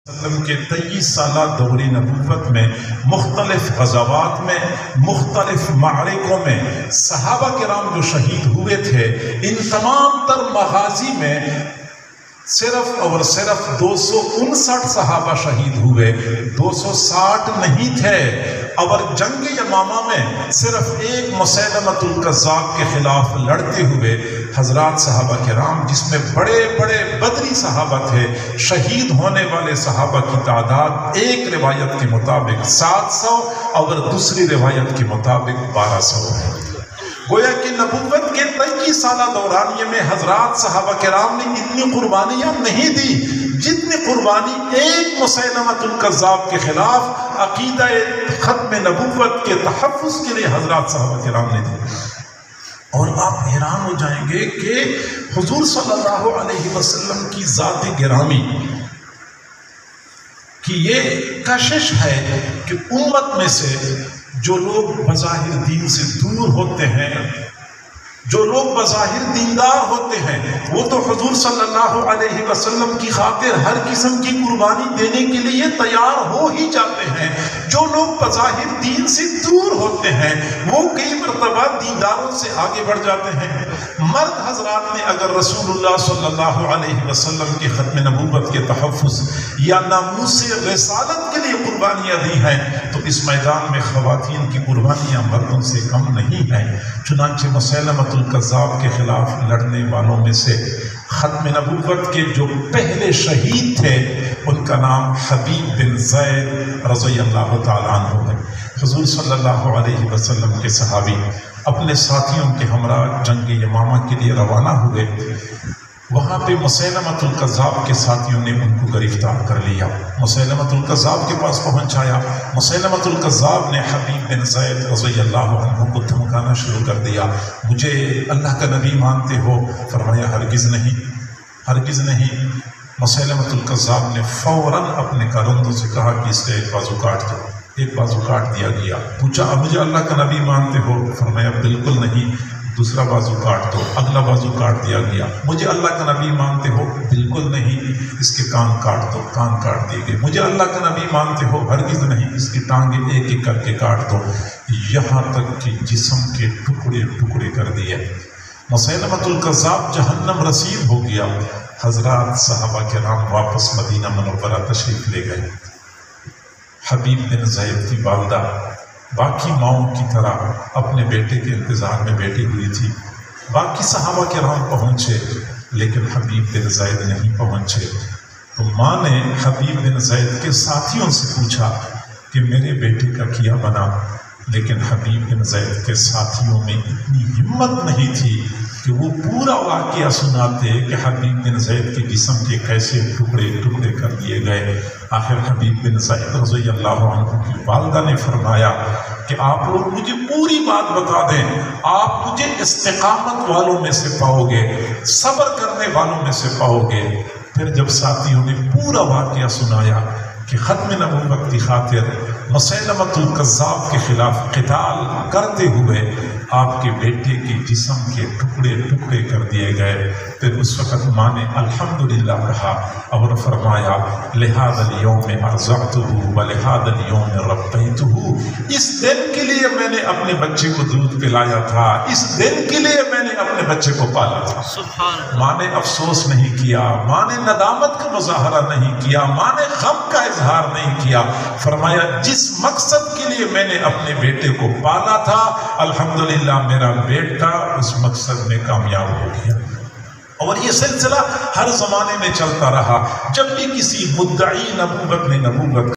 وسلم کے 23 سالہ دور نبوت میں مختلف غزوات میں مختلف معرکوں میں صحابہ کرام جو شہید ہوئے تھے، ان تمام تر مغازی میں صرف اور صرف 259 صحابہ شہید ہوئے، 260 نہیں تھے۔ اور جنگ یمامہ میں صرف ایک مسیلمۃ الکذاب کے خلاف لڑتے ہوئے حضرات صحابہ کرام، جس میں بڑے بڑے بدری صحابہ تھے، شہید ہونے والے صحابہ کی تعداد ایک روایت کے مطابق 700 اور دوسری روایت کے مطابق 1200 ہے۔ گویا کہ نبوت کے 23 سالہ دورانیے میں حضرات صحابہ کرام نے اتنی قربانیاں نہیں دی جتنی قربانی ایک مسیلمۃ الکذاب کے خلاف عقیدہ ختم نبوت کے تحفظ کے لیے حضرات صحابہ کرام نے دی۔ اور آپ حیران ہو جائیں گے کہ حضور صلی اللہ علیہ وسلم کی ذات گرامی کی یہ کشش ہے کہ امت میں سے جو لوگ بظاہر دین سے دور ہوتے ہیں، جو لوگ بظاہر دیندار ہوتے ہیں، وہ تو حضور صلی اللہ علیہ وسلم کی خاطر ہر قسم کی قربانی دینے کے لیے تیار ہو ہی جاتے ہیں۔ جو لوگ بظاہر دین سے دور ہوتے ہیں وہ کئی مرتبہ دینداروں سے آگے بڑھ جاتے ہیں۔ مرد حضرات نے اگر رسول اللہ صلی اللہ علیہ وسلم کے ختم نبوت کے تحفظ یا ناموس رسالت کے لیے قربانیاں دی ہیں، تو اس میدان میں خواتین کی قربانیاں مردوں سے کم نہیں ہیں۔ چنانچہ مسیلمۃ الکذاب کے خلاف لڑنے والوں میں سے ختم نبوت کے جو پہلے شہید تھے، ان کا نام حبیب بن زید رضی اللہ تعالیٰ عنہ ہے۔ حضور صلی اللہ علیہ وسلم کے صحابی اپنے ساتھیوں کے ہمراہ جنگ یمامہ کے لیے روانہ ہوئے۔ وہاں پہ مسیلمۃ الکذاب کے ساتھیوں نے ان کو گرفتار کر لیا، مسیلمۃ الکذاب کے پاس پہنچایا۔ مسیلمۃ الکذاب نے حبیب بن زید رضی اللہ عنہ کو دھمکانا شروع کر دیا، مجھے اللہ کا نبی مانتے ہو؟ فرمایا ہرگز نہیں، ہرگز نہیں۔ مسیلمۃ الکذاب نے فوراً اپنے کارندوں سے کہا کہ اس کا ایک بازو کاٹ دو۔ ایک بازو کاٹ دیا گیا۔ پوچھا مجھے اللہ کا نبی مانتے ہو؟ فرمایا بالکل نہیں۔ دوسرا بازو کاٹ دو۔ اگلا بازو کاٹ دیا گیا۔ مجھے اللہ کا نبی مانتے ہو؟ بالکل نہیں۔ اس کے کان کاٹ دو۔ کان کاٹ دیے گئے۔ مجھے اللہ کا نبی مانتے ہو؟ ہرگز نہیں۔ اس کی ٹانگیں ایک ایک کر کے کاٹ دو، یہاں تک کہ جسم کے ٹکڑے ٹکڑے کر دیے۔ مسیلمۃ الکذاب جہنم رسید ہو گیا۔ حضرات صحابہ کرام واپس مدینہ منورہ تشریف لے گئے۔ حبیب بن زید کی والدہ باقی ماؤں کی طرح اپنے بیٹے کے انتظار میں بیٹھی ہوئی تھی۔ باقی صحابہ کرام پہنچے لیکن حبیب بن زید نہیں پہنچے۔ تو ماں نے حبیب بن زید کے ساتھیوں سے پوچھا کہ میرے بیٹے کا کیا بنا، لیکن حبیب بن زید کے ساتھیوں میں اتنی ہمت نہیں تھی کہ وہ پورا واقعہ سناتے کہ حبیب بن زید کے جسم کے کیسے ٹکڑے ٹکڑے کر دیے گئے۔ آخر حبیب بن زید رضی اللہ عنہ کی والدہ نے فرمایا کہ آپ لوگ مجھے پوری بات بتا دیں، آپ مجھے استقامت والوں میں سے پاؤ گے، صبر کرنے والوں میں سے پاؤ گے۔ پھر جب ساتھیوں نے پورا واقعہ سنایا کہ ختم نبوت کی خاطر مسیلمۃ الکذاب کے خلاف قتال کرتے ہوئے آپ کے بیٹے کے جسم کے ٹکڑے ٹکڑے کر دیے گئے، پھر اس وقت ماں نے الحمدللہ کہا اور فرمایا لہذا اليوم ارزقته ولہذا اليوم ربیته۔ اس دن کے لیے میں نے اپنے بچے کو دودھ پلایا تھا، اس دن کے لیے میں نے اپنے بچے کو پالا تھا۔ ماں نے افسوس نہیں کیا، ماں نے ندامت کا مظاہرہ نہیں کیا، ماں نے غم کا اظہار نہیں کیا۔ فرمایا جس مقصد کے لیے میں نے اپنے بیٹے کو پالا تھا، الحمدللہ میرا بیٹا اس مقصد میں کامیاب ہو گیا۔ اور یہ سلسلہ ہر زمانے میں چلتا رہا۔ جب بھی کسی مدعی نبوت نے نبوت